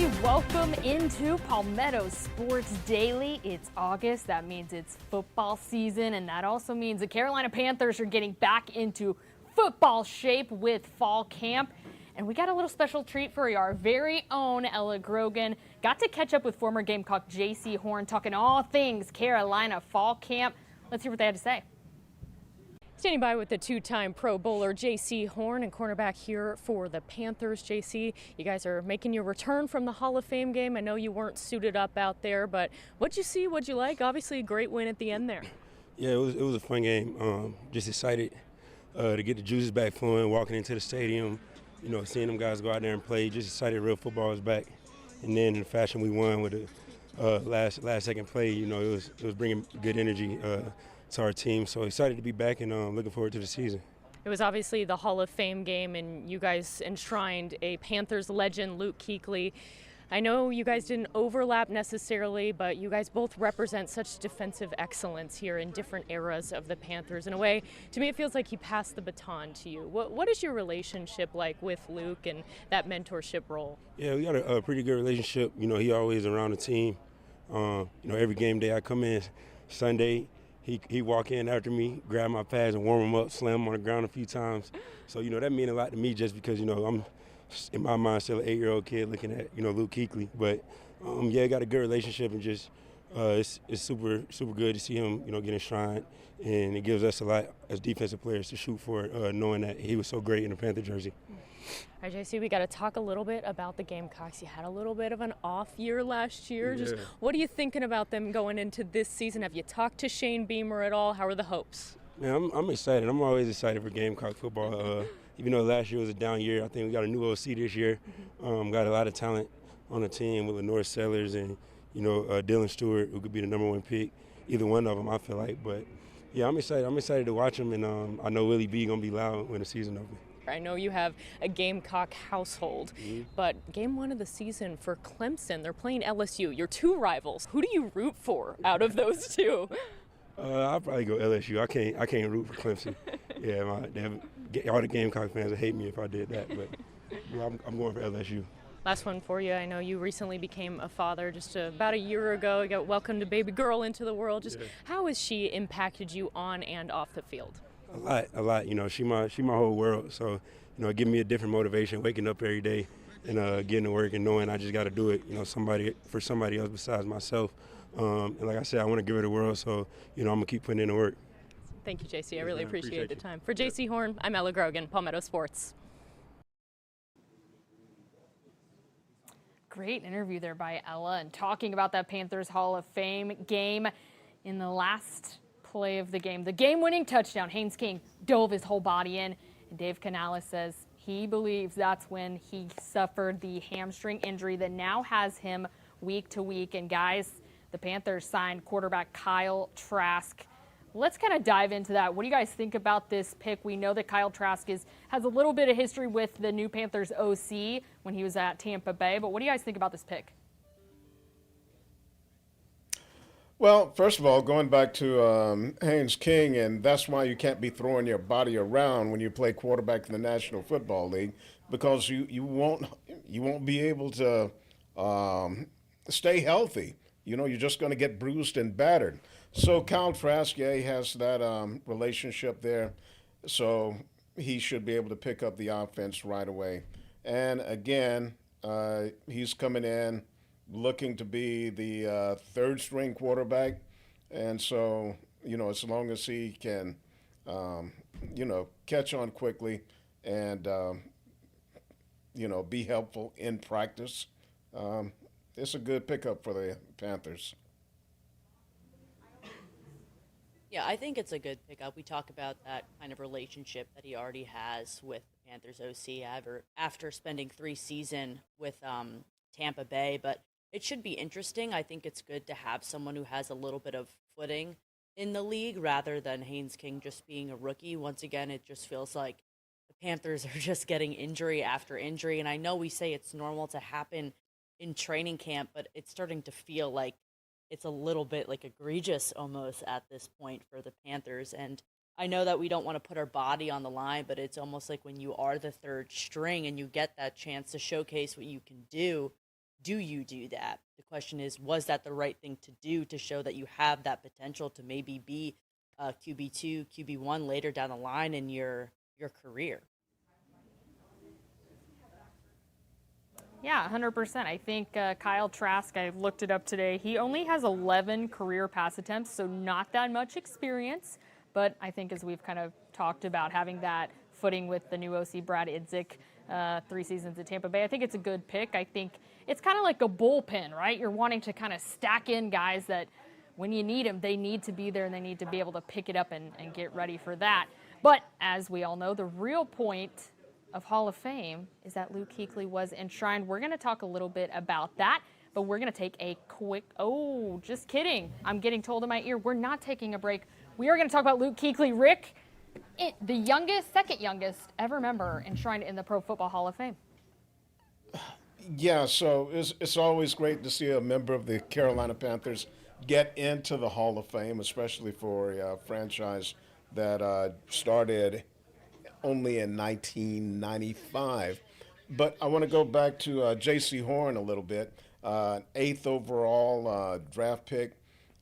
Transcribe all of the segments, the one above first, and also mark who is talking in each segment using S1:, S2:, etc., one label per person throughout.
S1: everybody. Welcome into Palmetto Sports Daily. It's August. That means it's football season, and that also means the Carolina Panthers are getting back into football shape with fall camp. And we got a little special treat for you. Our very own Ella Grogan got to catch up with former Gamecock Jaycee Horn, talking all things Carolina fall camp. Let's hear what they had to say. Standing by with the two-time Pro Bowler Jaycee Horn and cornerback here for the Panthers. Jaycee, you guys are making your return from the Hall of Fame game. I know you weren't suited up out there, but what'd you see? What'd you like? Obviously a great win at the end there.
S2: Yeah, it was a fun game. Just excited to get the juices back flowing, walking into the stadium, seeing them guys go out there and play. Just excited real football is back. And then in the fashion we won with the last second play, it was bringing good energy to our team. So excited to be back and looking forward to the season.
S1: It was obviously the Hall of Fame game, and you guys enshrined a Panthers legend, Luke Kuechly. I know you guys didn't overlap necessarily, but you guys both represent such defensive excellence here in different eras of the Panthers. In a way, to me, it feels like he passed the baton to you. What is your relationship like with Luke and that mentorship role?
S2: Yeah, we got a pretty good relationship. He always around the team. Every game day I come in Sunday, he walk in after me, grab my pads and warm them up, slam them on the ground a few times. So, that means a lot to me just because, I'm in my mind still an 8-year-old kid looking at, Luke Kuechly. But, got a good relationship and just it's super good to see him, get enshrined. And it gives us a lot as defensive players to shoot for, knowing that he was so great in the Panther jersey.
S1: All right, Jaycee, we got to talk a little bit about the Gamecocks. You had a little bit of an off year last year.
S2: Yeah.
S1: Just what are you thinking about them going into this season? Have you talked to Shane Beamer at all? How are the hopes?
S2: Yeah, I'm excited. I'm always excited for Gamecock football. Even though last year was a down year, I think we got a new OC this year. Got a lot of talent on the team with Lenore Sellers and, Dylan Stewart, who could be the #1 pick. Either one of them, I feel like. But, yeah, I'm excited. I'm excited to watch them, and I know Willie B going to be loud when the season opens.
S1: I know you have a Gamecock household, but game one of the season for Clemson, they're playing LSU, your two rivals. Who do you root for out of those two?
S2: I'll probably go LSU. I can't root for Clemson. Yeah, all the Gamecock fans would hate me if I did that, but I'm going for LSU.
S1: Last one for you. I know you recently became a father just about a year ago. You got welcomed a baby girl into the world. How has she impacted you on and off the field?
S2: A lot. She my whole world. So, it gives me a different motivation, waking up every day and getting to work and knowing I just got to do it, for somebody else besides myself. And like I said, I want to give her the world. So, I'm going to keep putting in the work.
S1: Thank you, Jaycee. I really appreciate the time. For Jaycee Horn, I'm Ella Grogan, Palmetto Sports. Great interview there by Ella, and talking about that Panthers Hall of Fame game. In the last play of the game-winning touchdown, Haynes King dove his whole body in, and Dave Canales says he believes that's when he suffered the hamstring injury that now has him week to week. And guys, the Panthers signed quarterback Kyle Trask. Let's kind of dive into that. What do you guys think about this pick? We know that Kyle Trask has a little bit of history with the new Panthers OC when he was at Tampa Bay, but what do you guys think about this pick?
S3: Well, first of all, going back to Haynes King, and that's why you can't be throwing your body around when you play quarterback in the National Football League, because you won't be able to stay healthy. You're just going to get bruised and battered. So Kyle Trask, he has that relationship there, so he should be able to pick up the offense right away. And again, he's coming in looking to be the third-string quarterback. And so, as long as he can, catch on quickly and, be helpful in practice, it's a good pickup for the Panthers.
S4: Yeah, I think it's a good pickup. We talk about that kind of relationship that he already has with Panthers OC after spending 3 seasons with Tampa Bay, but it should be interesting. I think it's good to have someone who has a little bit of footing in the league rather than Haynes King just being a rookie. Once again, it just feels like the Panthers are just getting injury after injury, and I know we say it's normal to happen in training camp, but it's starting to feel like it's a little bit like egregious almost at this point for the Panthers. And I know that we don't want to put our body on the line, but it's almost like when you are the third string and you get that chance to showcase what you can do, do you do that? The question is, was that the right thing to do to show that you have that potential to maybe be QB2, QB1 later down the line in your career?
S1: Yeah, 100%. I think Kyle Trask, I looked it up today, he only has 11 career pass attempts, so not that much experience. But I think as we've kind of talked about having that footing with the new OC Brad Idzik, 3 seasons at Tampa Bay, I think it's a good pick. I think it's kind of like a bullpen, right? You're wanting to kind of stack in guys that when you need them, they need to be there and they need to be able to pick it up and get ready for that. But as we all know, the real point of Hall of Fame is that Luke Kuechly was enshrined. We're going to talk a little bit about that, but we're going to take a quick, just kidding. I'm getting told in my ear, we're not taking a break. We are going to talk about Luke Kuechly. Rick, the second youngest ever member enshrined in the Pro Football Hall of Fame.
S3: Yeah, so it's always great to see a member of the Carolina Panthers get into the Hall of Fame, especially for a franchise that started only in 1995. But I want to go back to Jaycee Horn a little bit, 8th overall draft pick.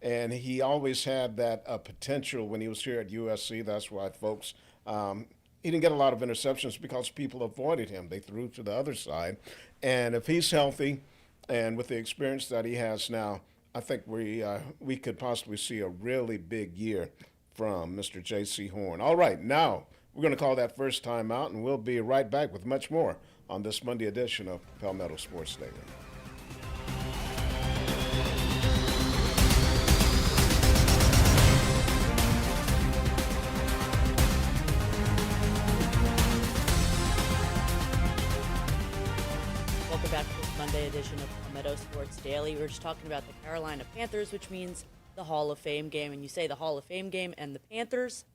S3: And he always had that potential when he was here at USC. That's why, folks, he didn't get a lot of interceptions because people avoided him. They threw to the other side. And if he's healthy and with the experience that he has now, I think we could possibly see a really big year from Mr. Jaycee Horn. All right, now we're going to call that first time out, and we'll be right back with much more on this Monday edition of Palmetto Sports Daily.
S4: Welcome back to this Monday edition of Palmetto Sports Daily. We're just talking about the Carolina Panthers, which means the Hall of Fame game. And you say the Hall of Fame game and the Panthers,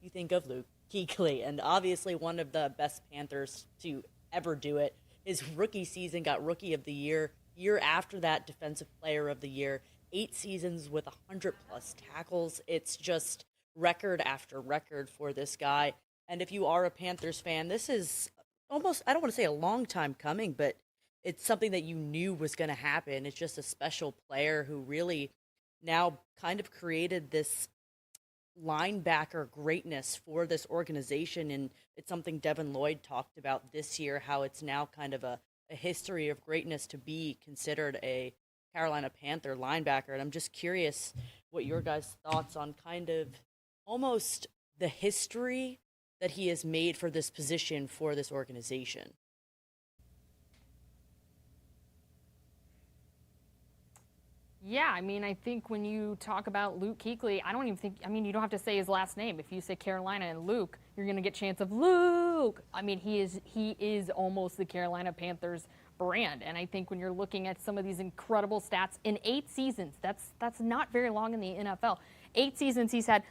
S4: you think of Luke Kuechly, and obviously one of the best Panthers to ever do it. His rookie season got Rookie of the Year. Year after that, Defensive Player of the Year. 8 seasons with 100-plus tackles. It's just record after record for this guy. And if you are a Panthers fan, this is almost, I don't want to say a long time coming, but it's something that you knew was going to happen. It's just a special player who really now kind of created this linebacker greatness for this organization. And it's something Devin Lloyd talked about this year, how it's now kind of a history of greatness to be considered a Carolina Panther linebacker. And I'm just curious what your guys' thoughts on kind of almost the history that he has made for this position for this organization.
S1: Yeah, I mean, I think when you talk about Luke Kuechly, I don't even think, I mean, you don't have to say his last name. If you say Carolina and Luke, you're going to get chance of Luke. I mean, he is almost the Carolina Panthers brand. And I think when you're looking at some of these incredible stats in 8 seasons, that's not very long in the NFL. 8 seasons, he's had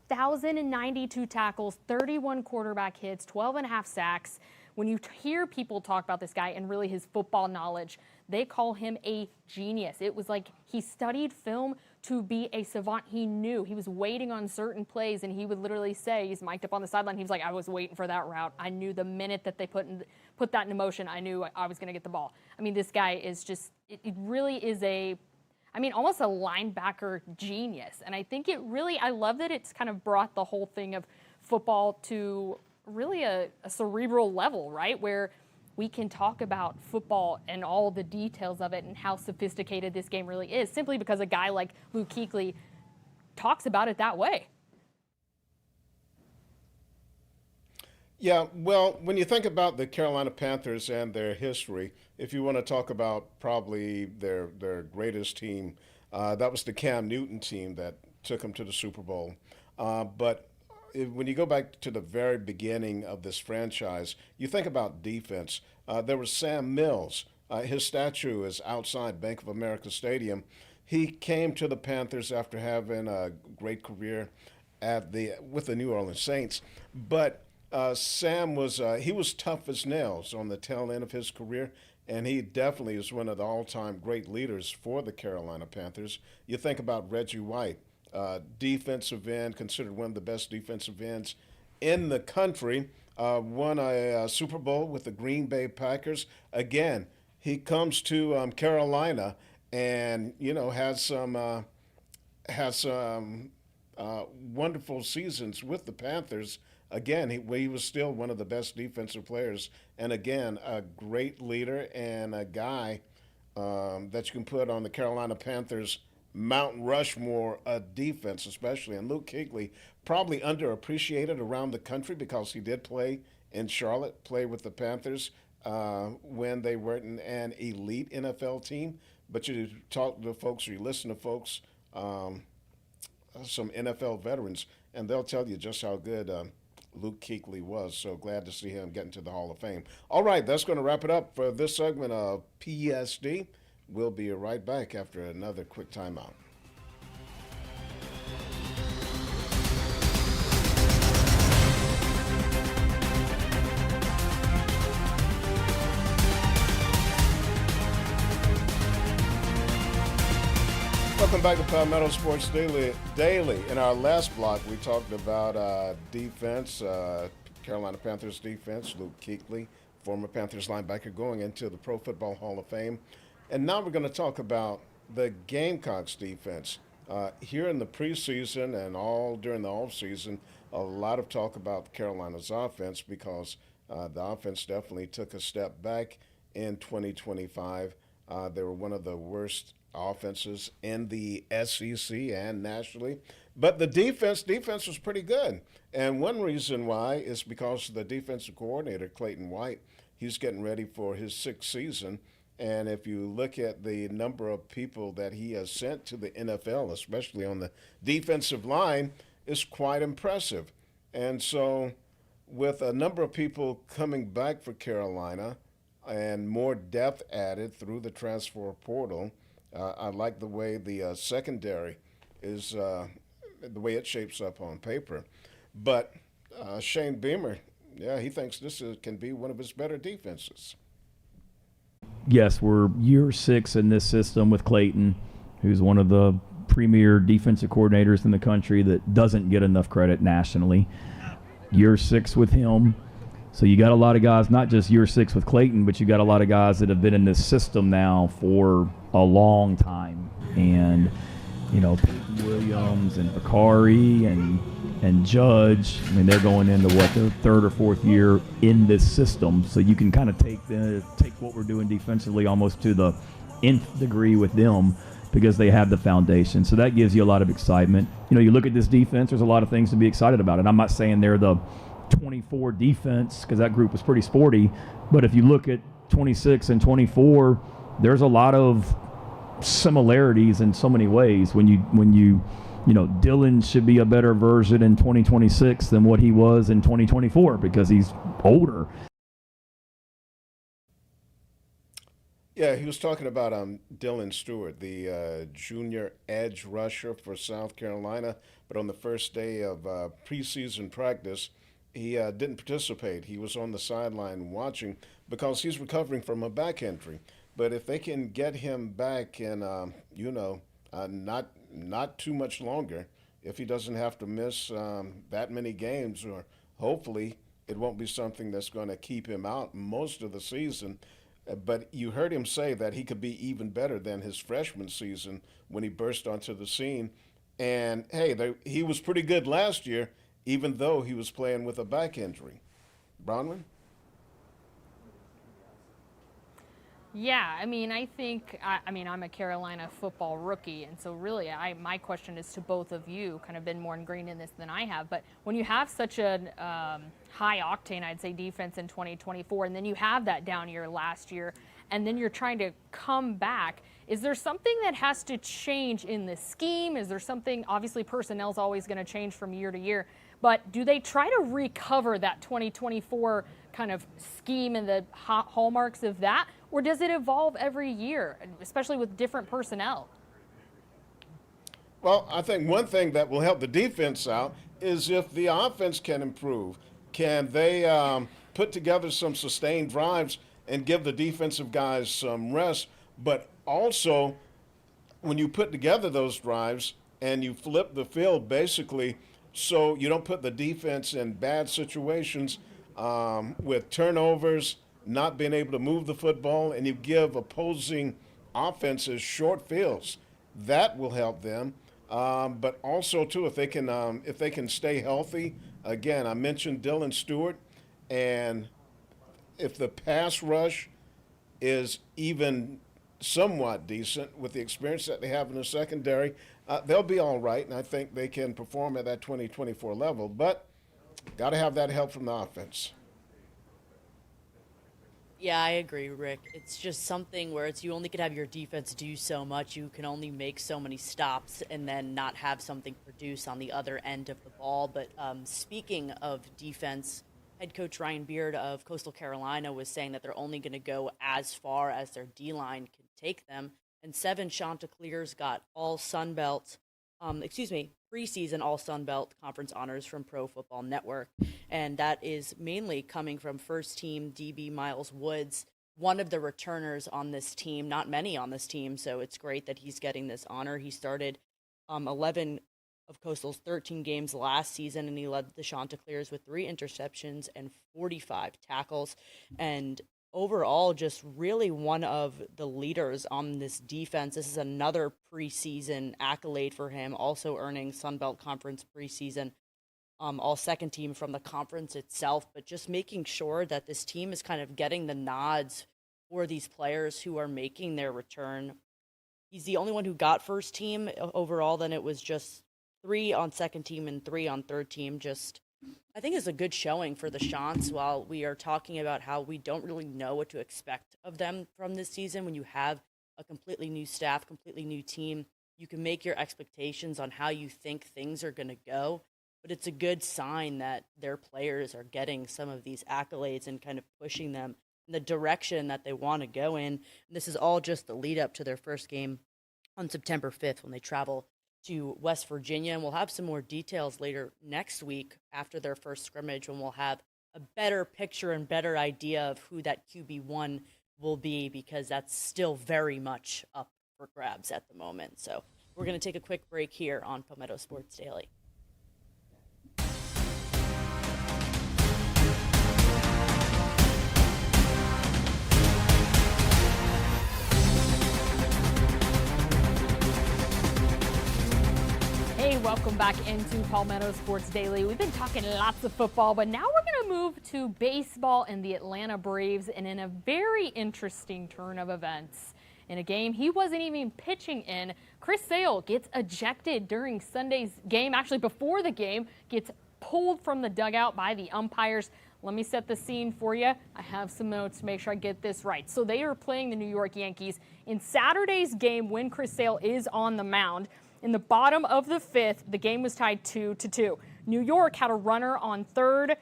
S1: 1,092 tackles, 31 quarterback hits, 12.5 sacks. When you hear people talk about this guy and really his football knowledge, they call him a genius. It was like he studied film to be a savant. He knew. He was waiting on certain plays, and he would literally say, he's mic'd up on the sideline, he was like, I was waiting for that route. I knew the minute that they put that in motion, I knew I was going to get the ball. I mean, this guy is just, it really is almost a linebacker genius. And I think I love that it's kind of brought the whole thing of football to really a cerebral level, right? Where we can talk about football and all the details of it and how sophisticated this game really is, simply because a guy like Luke Kuechly talks about it that way.
S3: Yeah, well, when you think about the Carolina Panthers and their history, if you want to talk about probably their greatest team, that was the Cam Newton team that took them to the Super Bowl. But when you go back to the very beginning of this franchise, you think about defense. There was Sam Mills. His statue is outside Bank of America Stadium. He came to the Panthers after having a great career with the New Orleans Saints. But Sam was tough as nails on the tail end of his career, and he definitely is one of the all-time great leaders for the Carolina Panthers. You think about Reggie White. Defensive end, considered one of the best defensive ends in the country, won a Super Bowl with the Green Bay Packers. Again, he comes to Carolina and has some wonderful seasons with the Panthers. Again, he was still one of the best defensive players, and again, a great leader and a guy that you can put on the Carolina Panthers Mount Rushmore defense, especially. And Luke Kuechly, probably underappreciated around the country because he did play in Charlotte, play with the Panthers when they weren't an elite NFL team. But you talk to folks, or you listen to folks, some NFL veterans, and they'll tell you just how good Luke Kuechly was. So glad to see him get into the Hall of Fame. All right, that's going to wrap it up for this segment of PSD. We'll be right back after another quick timeout. Welcome back to Palmetto Sports Daily. In our last block, we talked about defense, Carolina Panthers defense, Luke Kuechly, former Panthers linebacker, going into the Pro Football Hall of Fame. And now we're going to talk about the Gamecocks defense. Here in the preseason and all during the offseason, a lot of talk about Carolina's offense because the offense definitely took a step back in 2025. They were one of the worst offenses in the SEC and nationally. But the defense was pretty good. And one reason why is because the defensive coordinator, Clayton White, he's getting ready for his 6th season. And if you look at the number of people that he has sent to the NFL, especially on the defensive line, it's quite impressive. And so with a number of people coming back for Carolina and more depth added through the transfer portal, I like the way the secondary is, the way it shapes up on paper. But Shane Beamer, he thinks this can be one of his better defenses.
S5: Yes, we're year 6 in this system with Clayton, who's one of the premier defensive coordinators in the country that doesn't get enough credit nationally. Year 6 with him. So you got a lot of guys, not just year 6 with Clayton, but you got a lot of guys that have been in this system now for a long time. And, Peyton Williams and Bakari and Judge, I mean, they're going into their 3rd or 4th year in this system. So you can kind of take what we're doing defensively almost to the nth degree with them because they have the foundation. So that gives you a lot of excitement. You look at this defense, there's a lot of things to be excited about. And I'm not saying they're the 24 defense because that group was pretty sporty. But if you look at 26 and 24, there's a lot of similarities in so many ways. When you Dylan should be a better version in 2026 than what he was in 2024 because he's older.
S3: Yeah, he was talking about Dylan Stewart, the junior edge rusher for South Carolina. But on the first day of preseason practice, he didn't participate. He was on the sideline watching because he's recovering from a back injury. But if they can get him back in, not too much longer, if he doesn't have to miss that many games, or hopefully it won't be something that's going to keep him out most of the season. But you heard him say that he could be even better than his freshman season when he burst onto the scene. And, hey, he was pretty good last year, even though he was playing with a back injury. Bronwyn?
S1: Yeah, I think I'm a Carolina football rookie, and so really my question is to both of you, kind of been more ingrained in this than I have, but when you have such a high octane, I'd say, defense in 2024, and then you have that down year last year, and then you're trying to come back, is there something that has to change in the scheme? Is there something, obviously personnel is always going to change from year to year, but do they try to recover that 2024 kind of scheme and the hallmarks of that? Or does it evolve every year, especially with different personnel?
S3: Well, I think one thing that will help the defense out is if the offense can improve. Can they put together some sustained drives and give the defensive guys some rest? But also, when you put together those drives and you flip the field basically so you don't put the defense in bad situations with turnovers, not being able to move the football, and you give opposing offenses short fields. That will help them. But also too, if they can stay healthy. Again, I mentioned Dylan Stewart, and if the pass rush is even somewhat decent with the experience that they have in the secondary, they'll be all right, and I think they can perform at that 2024 level. But got to have that help from the offense.
S4: Yeah, I agree, Rick. It's just something where you only could have your defense do so much. You can only make so many stops and then not have something produce on the other end of the ball. But speaking of defense, head coach Ryan Beard of Coastal Carolina was saying that they're only going to go as far as their D-line can take them. And 7 Chanticleers got all Sun Belt, preseason all Sun Belt conference honors from Pro Football Network. And that is mainly coming from first team DB Miles Woods, one of the returners on this team, not many on this team. So it's great that he's getting this honor. He started 11 of Coastal's 13 games last season, and he led the Chanticleers with 3 interceptions and 45 tackles. And overall, just really one of the leaders on this defense. This is another preseason accolade for him, also earning Sun Belt Conference preseason all second team from the conference itself, but just making sure that this team is kind of getting the nods for these players who are making their return. He's the only one who got first team overall. Then it was just 3 on second team and 3 on third team. Just, I think it's a good showing for the Chants while we are talking about how we don't really know what to expect of them from this season. When you have a completely new staff, completely new team, you can make your expectations on how you think things are going to go. But it's a good sign that their players are getting some of these accolades and kind of pushing them in the direction that they want to go in. And this is all just the lead up to their first game on September 5th when they travel to West Virginia. And we'll have some more details later next week after their first scrimmage, when we'll have a better picture and better idea of who that QB1 will be, because that's still very much up for grabs at the moment. So we're going to take a quick break here on Palmetto Sports Daily.
S1: Hey, welcome back into Palmetto Sports Daily. We've been talking lots of football, but now we're going to move to baseball and the Atlanta Braves, and in a very interesting turn of events. In a game he wasn't even pitching in, Chris Sale gets ejected during Sunday's game. Actually, before the game, gets pulled from the dugout by the umpires. Let me set the scene for you. I have some notes to make sure I get this right. So they are playing the New York Yankees. In Saturday's game, when Chris Sale is on the mound, in the bottom of the 5th, the game was tied 2-2. New York had a runner on third.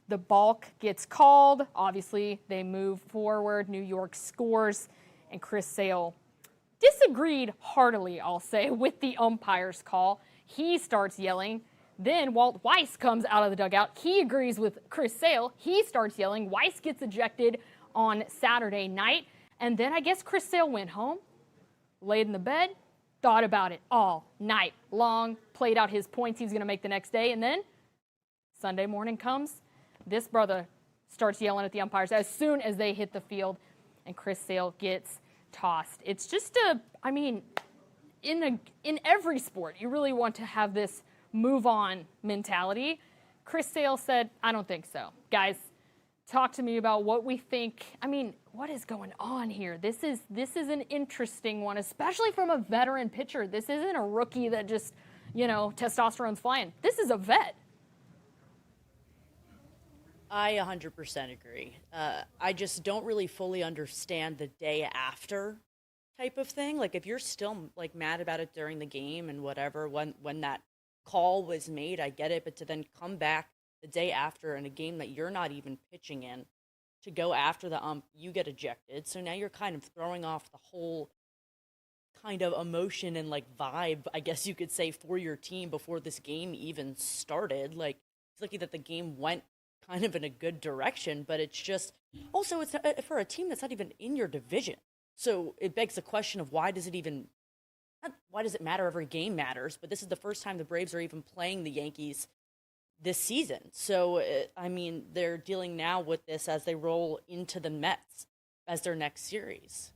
S1: The balk gets called. Obviously, they move forward. New York scores, and Chris Sale disagreed heartily, I'll say, with the umpire's call. He starts yelling. Then Walt Weiss comes out of the dugout. He agrees with Chris Sale. He starts yelling. Weiss gets ejected on Saturday night. And then I guess Chris Sale went home, laid in the bed, thought about it all night long, played out his points he was going to make the next day, and then Sunday morning comes. This brother starts yelling at the umpires as soon as they hit the field, and Chris Sale gets tossed. It's just in every sport, you really want to have this move-on mentality. Chris Sale said, I don't think so. Guys, talk to me about what we think. What is going on here? This is an interesting one, especially from a veteran pitcher. This isn't a rookie that just, testosterone's flying. This is a vet.
S4: I 100% agree. I just don't really fully understand the day after type of thing. Like, if you're still mad about it during the game and whatever, when that call was made, I get it. But to then come back the day after in a game that you're not even pitching in, to go after the ump, you get ejected. So now you're kind of throwing off the whole kind of emotion and vibe, I guess you could say, for your team before this game even started. It's lucky that the game went kind of in a good direction, but it's just also it's for a team that's not even in your division. So it begs the question of why does it matter? Every game matters, but this is the first time the Braves are even playing the Yankees this season. So, I mean, they're dealing now with this as they roll into the Mets as their next series.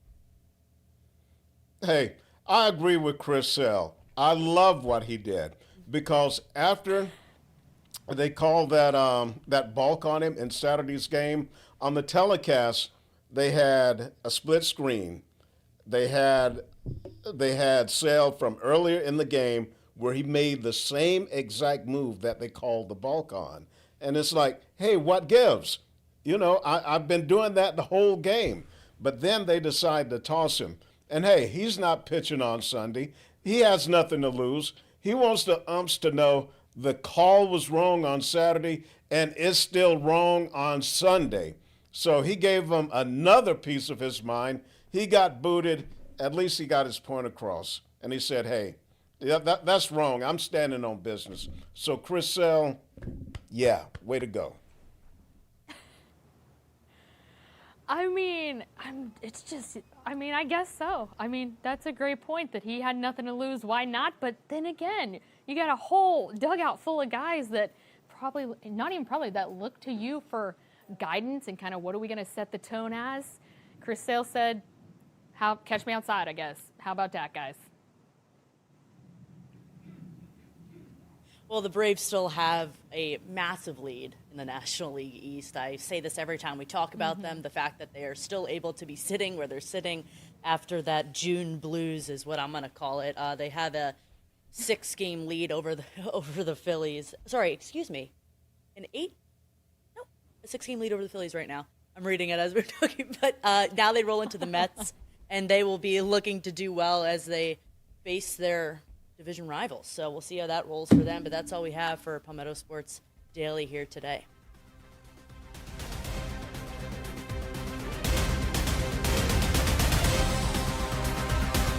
S3: Hey, I agree with Chris Sale. I love what he did because after they called that balk on him in Saturday's game, on the telecast, they had a split screen. They had Sale from earlier in the game where he made the same exact move that they called the balk on. And it's like, hey, what gives? You know, I've been doing that the whole game. But then they decide to toss him. And hey, he's not pitching on Sunday. He has nothing to lose. He wants the umps to know the call was wrong on Saturday and it's still wrong on Sunday. So he gave them another piece of his mind. He got booted. At least he got his point across. And he said, hey, yeah, that's wrong. I'm standing on business. So Chris Sale, yeah, way to go.
S1: I mean, I guess so. I mean, that's a great point that he had nothing to lose. Why not? But then again, you got a whole dugout full of guys that that look to you for guidance and kind of what are we going to set the tone as? Chris Sale said, catch me outside, I guess. How about that, guys?
S4: Well, the Braves still have a massive lead in the National League East. I say this every time we talk about them. The fact that they are still able to be sitting where they're sitting after that June blues is what I'm going to call it. They have a 6-game lead over the Phillies. Sorry, excuse me. A 6-game lead over the Phillies right now. I'm reading it as we're talking. But now they roll into the Mets, and they will be looking to do well as they face their division rivals. So we'll see how that rolls for them. But that's all we have for Palmetto Sports Daily here today.